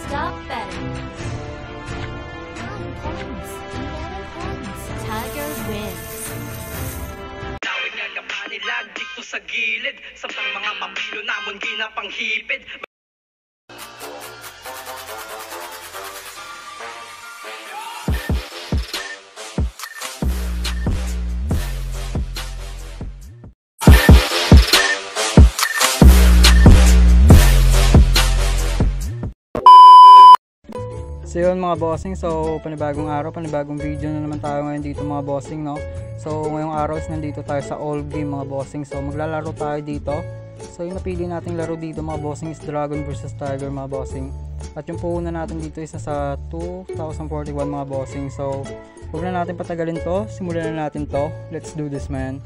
Stop betting. 9 points. 11 points. Tiger wins. Tawid nga kapanilag dito sa gilid. Samtang mga papilo namon ginapanghipid. So yun mga bossing, so panibagong araw, panibagong video na naman tayo ngayon dito mga bossing, no. So ngayong araw is nandito tayo sa all game mga bossing. So maglalaro tayo dito. So yung napili nating laro dito mga bossing is Dragon vs Tiger mga bossing. At yung puhunan natin dito is nasa 2041 mga bossing. So huwag na natin patagalin to, simulan na natin to. Let's do this, man.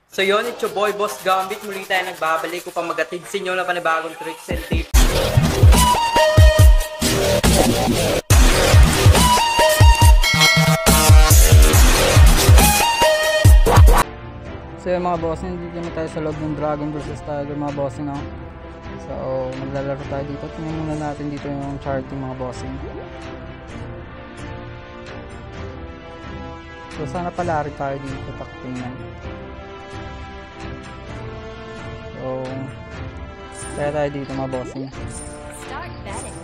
So yun, it's your boy Boss Gambit. Muli tayo nagbabalik upang magatid sa inyo na panibagong tricks and tips. So yun mga bossing, dito na tayo sa loob ng Dragon vs Tiger mga bossing, no? So maglalaro tayo dito. Tingnan muna natin dito yung charting mga bossing. So sana palari tayo dito, taktingnan. So kaya tayo dito mga bossing. Start betting.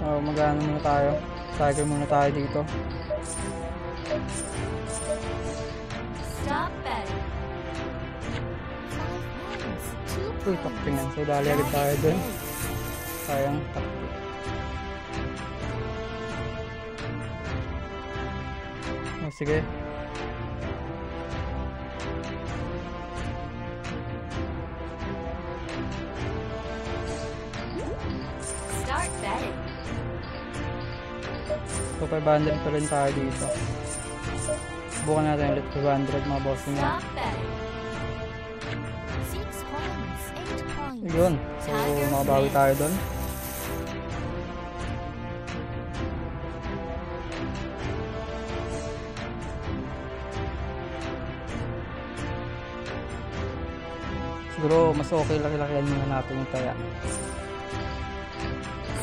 So mag-ano muna tayo, Tiger muna tayo dito. Stop betting. 5 points. 2 Uy, taktingan. So dali agad tayo dun. Sayang, takting. Oh, sige. Start betting. So 500 pa rin tayo dito. Subukan natin ulit 500 mga bossing na. Stop betting. 6 points. 8 points. Yun. So makabawi tayo dun. Siguro mas okay laki-lakihan muna natin yung taya.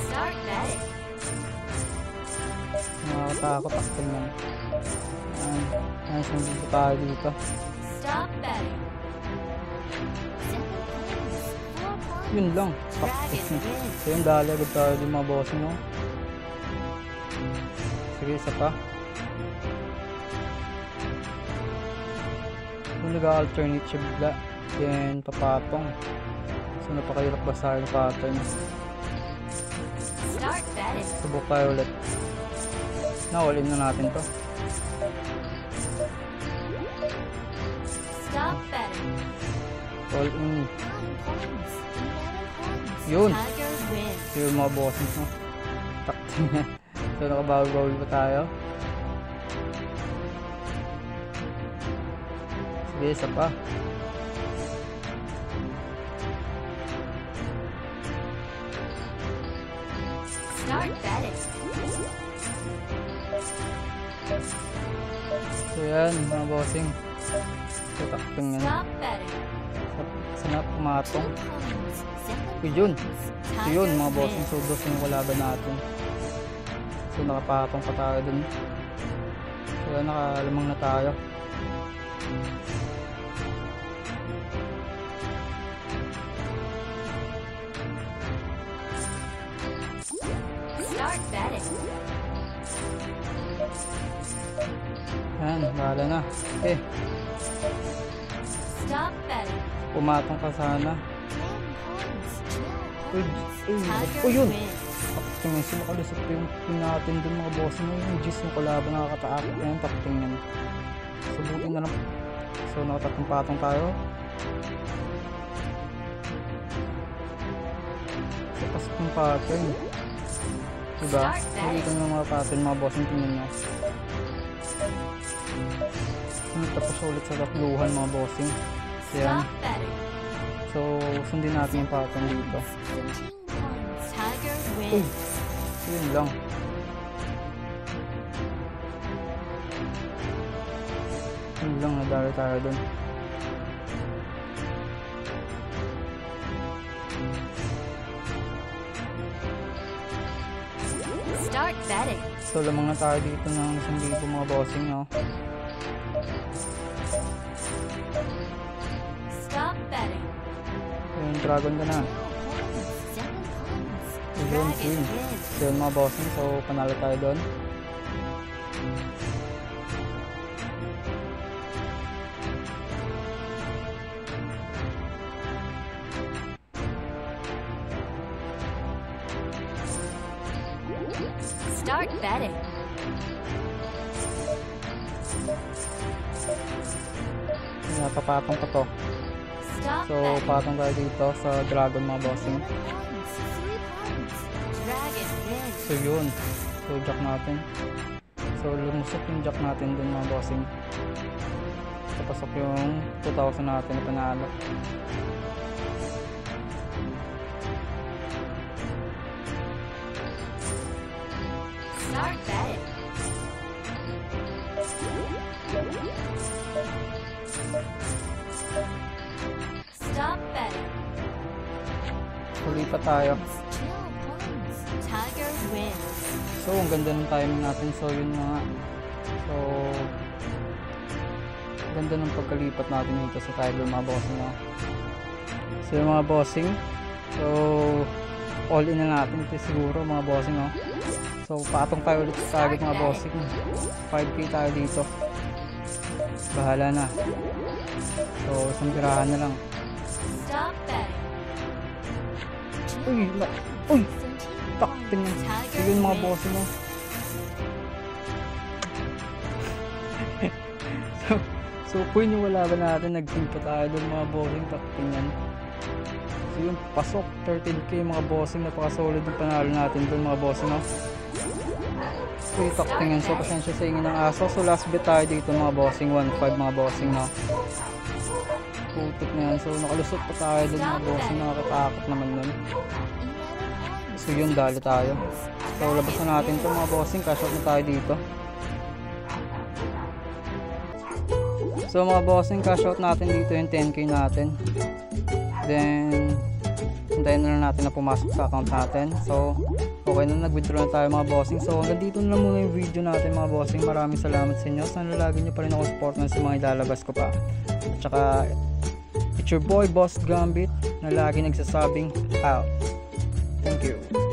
Start betting. Nakakatakot aktin yan. Ayos na dito tayo dito. Stop betting. 7 points. 4 points. Yun lang. Dragon wins. So yun, dali agad tayo din mga bossing, no? Sige, isa pa. Kung nag-alternate siya bigla, then papatong. So napakahirap basahin yung pattern. Start betting. Subok tayo ulit. Na-all in na natin to. Stop betting. All in. 9 points. 11 points. Yun. Tiger wins. So yung mga bossing, no? Takting na. So nakabawi-bawi pa tayo. Sige, isa pa. Start betting. So yan, mga bossing. So takting na. Stop betting. Sana 2 pumatong. points. 7 Yun. points. So yun mga Tiger bossing, wins. so dos yung kalaban natin. So nakapatong pa tayo dun. So yan, nakalamang na tayo. Start betting. Yan, bahala na. Okay, Stop betting. pumatong ka sana. 10 points. 12 Uy, points. uy, Tiger oh, yun. wins. Takting yan, sino kalusot pa yung pin natin dun mga bossing. Yung G's yung kalaban, nakakataak. Yan, takting yan. So buti na lang. So nakatatlong patong tayo. So pasok yung pattern. Diba? Nakikita nyo mga pattern mga bossing, tingnan nyo. Tapos ulit sa tatluhan mga bossing. So yan. Stop betting. So sundin natin yung pattern dito. 13 points. Tiger Uy, wins. yun lang. Yun lang, nadali tayo dun. Start betting. So lamang na tayo dito ng 1,000 mga bossing, no? Stop betting. Yung dragon ka na. Yun, queen. So yun mga bossing, so panalo tayo doon. Start betting. Napapatong ko to. Stop So betting. patong tayo dito sa dragon mga bossing. 3 pawns. Dragon wins. So yun. So jack natin. So lumusot yung jack natin dun mga bossing. So pasok yung 2,000 natin na panalo. Start betting. Stop betting. Huli pa tayo. Chill pawns. Tiger wins. So ang ganda ng timing natin. So yun na nga. So ganda ng pagkalipat natin dito sa Tiger mga bossing, no? So yung mga bossing, so all in na natin ito siguro mga bossing, no? So patong tayo ulit sa target mga bossing. 5k tayo dito. Bahala na. So isang tirahan na lang. Stop betting. Uy! Uy! Takting. So yun mga bossing, no? So kung wala ba natin, nag-team pa tayo doon mga bossing, takting yan. So yun, pasok 13k mga bossing, napaka-solid yung panalo natin doon mga bossing, no? So yung takting yan, so pasensya sa ingin ng aso. So last bet tayo dito mga bossing, 1.5 mga bossing, no? Putik na yan, so nakalusot pa tayo doon mga bossing, nakakatakot naman nun. So yun, dali tayo. So labas na natin to mga bossing, cash out na tayo dito. So mga bossing, cash out natin dito yung 10k natin. Then hintayin na lang natin na pumasok sa account natin. So okay na, nag-withdraw na tayo mga bossing. So hanggang dito na lang muna yung video natin mga bossing. Maraming salamat sa inyo. Sana lagi nyo pa rin ako support sa mga ilalabas ko pa. At saka it's your boy Boss Gambit na lagi nagsasabing out. Thank you.